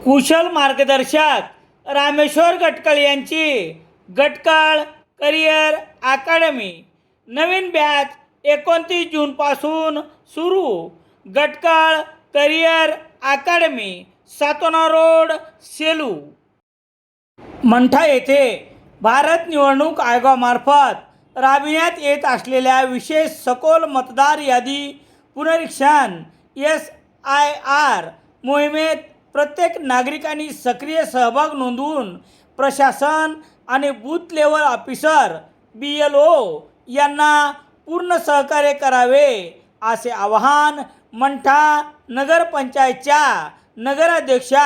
कुशल मार्गदर्शक रामेश्वर गटकळ यांची Gatkal career academy नवीन बॅच 29 जूनपासून सुरू. Gatkal career academy, Satona road, Selu. Mantha येथे भारत निवडणूक आयोगामार्फत राबविण्यात येत असलेल्या विशेष सखोल मतदार यादी पुनरीक्षण SIR मोहिमेत प्रत्येक नागरिकांनी सक्रिय सहभाग नोंदवून प्रशासन आणि बूथ लेवल ऑफिसर BLO यांना पूर्ण सहकार्य करावे असे आवाहन मंठा नगरपंचायतच्या नगराध्यक्षा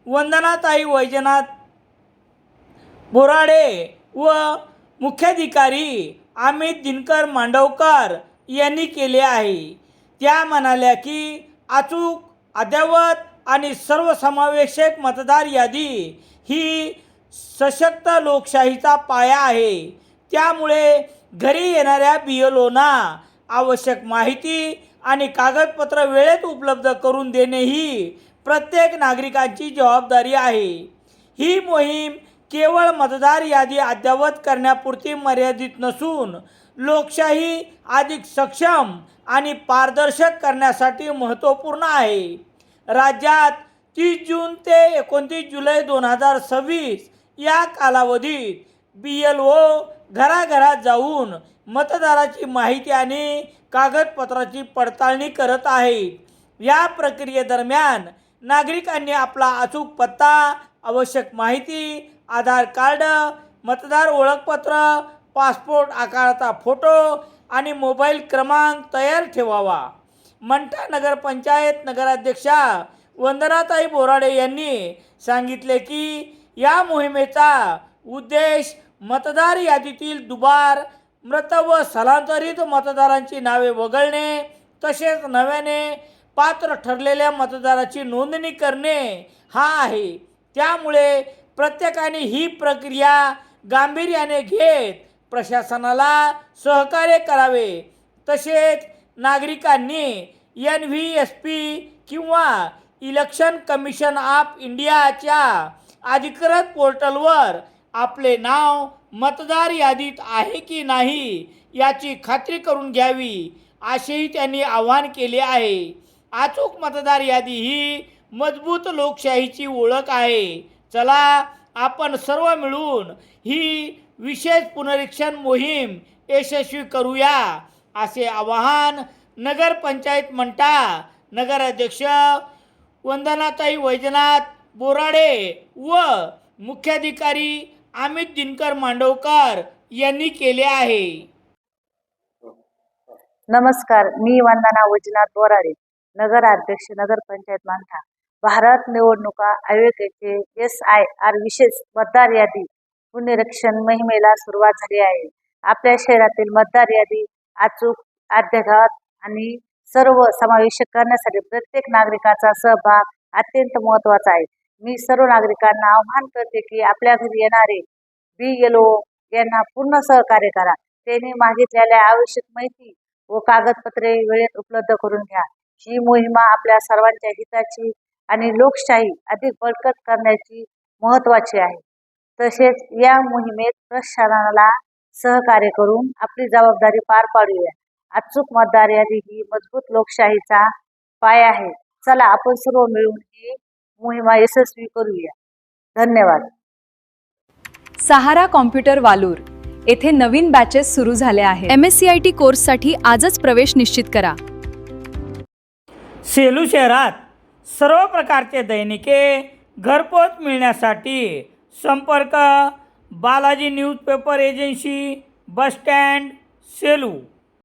वंदनाताई वैजनाथ बोराडे व मुख्याधिकारी अमित दिनकर मांडवकर यांनी केले आहे. त्या म्हणाल्या की अचूक, अद्ययावत आणि सर्वसमावेशक मतदार यादी ही सशक्त लोकशाहीचा पाया आहे. त्यामुळे घरी येणाऱ्या BLOंना आवश्यक माहिती आणि कागदपत्र वेळेत उपलब्ध करून देणे ही प्रत्येक नागरिकांची जबाबदारी आहे. ही मोहीम केवळ मतदार यादी अद्ययावत करण्यापुरती मर्यादित नसून लोकशाही अधिक सक्षम आणि पारदर्शक करण्यासाठी महत्त्वपूर्ण आहे. राज्यात 30 जून ते 29 जुलै 2026 या कालावधीत BLO घराघरात जाऊन मतदाराची माहिती आणि कागदपत्राची पडताळणी करत आहेत. या प्रक्रियेदरम्यान नागरिकांनी आपला अचूक पत्ता, आवश्यक माहिती, आधार कार्ड, मतदार ओळखपत्र, पासपोर्ट आकाराचा फोटो आणि मोबाईल क्रमांक तयार ठेवावा. मंठा नगरपंचायत नगराध्यक्षा वंदनाताई बोराडे यांनी सांगितले की या मोहिमेचा उद्देश मतदार यादीतील दुबार, मृत व स्थलांतरित मतदारांची नावे वगळणे तसेच नव्याने पात्र ठरलेल्या मतदाराची नोंदणी करणे हा आहे. त्यामुळे प्रत्येकाने ही प्रक्रिया गांभीर्याने घेत प्रशासनाला सहकार्य करावे. तसेच नागरिकांनी NVSP किंवा इलेक्शन कमिशन ऑफ इंडियाच्या अधिकृत पोर्टलवर आपले नाव मतदार यादीत आहे की नाही याची खात्री करून घ्यावी असेही त्यांनी आवाहन केले आहे. अचूक मतदार यादी ही मजबूत लोकशाहीची ओळख आहे. चला आपण सर्व मिळून ही विशेष पुनरीक्षण मोहीम यशस्वी करूया असे आवाहन नगरपंचायत मंठा नगराध्यक्ष वंदनाताई वैजनाथ बोराडे व मुख्याधिकारी अमित दिनकर मांडवकर यांनी केले आहे. नमस्कार, मी वंदना वैजनाथ बोराडे, नगराध्यक्ष नगरपंचायत मंठा. भारत निवडणुका आयोगाचे SIR विशेष मतदार यादी पुनरीक्षण मोहिमेला सुरुवात झाली आहे. आपल्या शहरातील मतदार यादी अचूक, अद्ययावत आणि सर्व समावेशक करण्यासाठी प्रत्येक नागरिकाचा सहभाग अत्यंत महत्त्वाचा आहे. मी सर्व नागरिकांना आवाहन करते की आपल्या घरी येणारे BLO यांना पूर्ण सहकार्य करा. त्यांनी मागितलेल्या आवश्यक माहिती व कागदपत्रे वेळेत उपलब्ध करून घ्या. ही मोहीम आपल्या सर्वांच्या हिताची आणि लोकशाही अधिक बळकट करण्याची महत्त्वाची आहे. तसेच या मोहिमेत प्रशासनाला सहकार्य करून आपली जबाबदारी पार पाडूया. अचूक मतदार यादी ही मजबूत लोकशाहीचा पाया आहे. चला आपण सर्व मिळून ही मोहीम यशस्वी करूया. धन्यवाद. सहारा कॉम्प्युटर वालूर येथे नवीन बॅचेस सुरू झाले आहेत. MSCIT कोर्ससाठी आजच प्रवेश निश्चित करा. सेलू शहरात सर्व प्रकारचे दैनिके घरपोच मिळण्यासाठी संपर्क Balaji newspaper agency, bus stand, Selu.